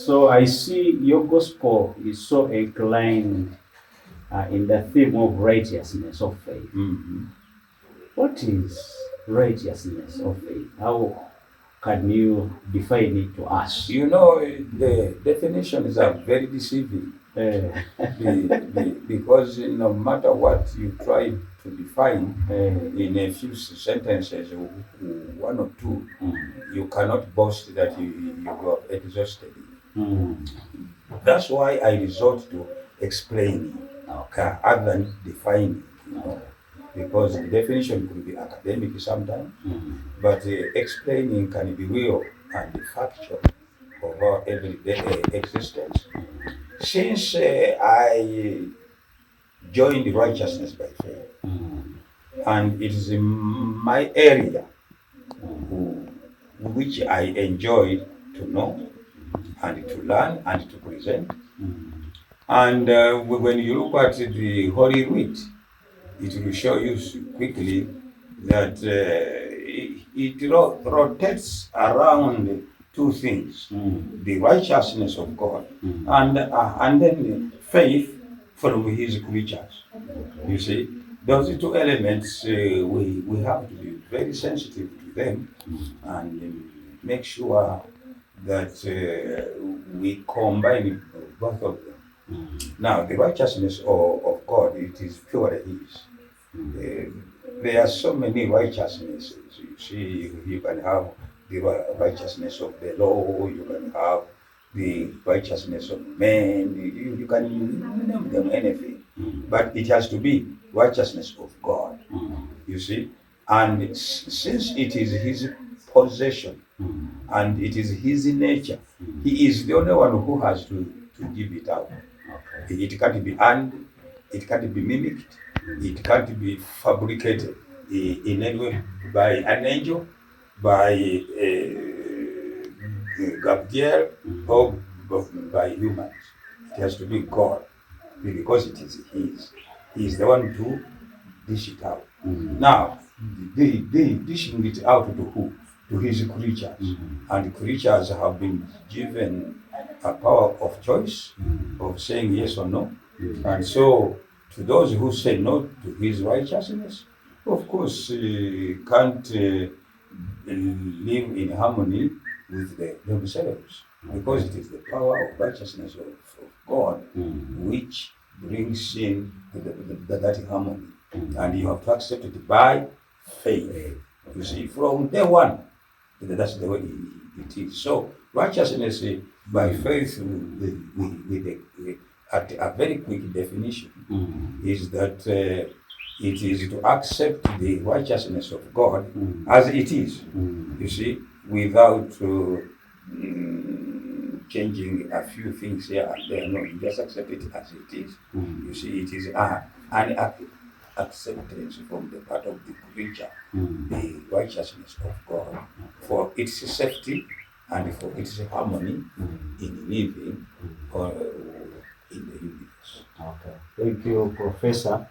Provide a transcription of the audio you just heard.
So I see your gospel is so inclined in the theme of righteousness of faith. What is righteousness of faith? How can you define it to us? You know, the definitions are very deceiving. Because no matter what you try to define in a few sentences, one or two, you cannot boast that you have exhausted it. That's why I resort to explaining other than defining, because the definition could be academic sometimes, but explaining can be real and factual of our everyday existence. Since I joined righteousness by faith, and it is in my area which I enjoyed to know and to learn and to present. And when you look at the Holy Writ, it will show you quickly that it rotates around two things: the righteousness of God and then faith from His creatures. You see, those two elements we have to be very sensitive to them and make sure that we combine both of them. Now, the righteousness of God, it is pure His. There are so many righteousnesses. You see, you can have the righteousness of the law, you can have the righteousness of men, you can name them anything. But it has to be righteousness of God, you see. And since it is His possession and it is His nature, He is the only one who has to give it out. It can't be earned, it can't be mimicked, it can't be fabricated in any way by an angel, by Gabriel, or by humans. It has to be God, because it is His. He is the one to dish it out. Now, they dishing it out to who? To His creatures. And the creatures have been given a power of choice, of saying yes or no. And so, to those who say no to His righteousness, of course, can't live in harmony with themselves, because it is the power of righteousness of God which brings in that harmony. And you have to accept it by faith. You see, from day one, that's the way it is. So, righteousness by faith, at a very quick definition, is that it is to accept the righteousness of God as it is, you see, without changing a few things here and there. No, you just accept it as it is. You see, it is an acceptance from the part of the creature, the righteousness of God, for its safety and for its harmony in living in the universe. Okay. Thank you, Professor.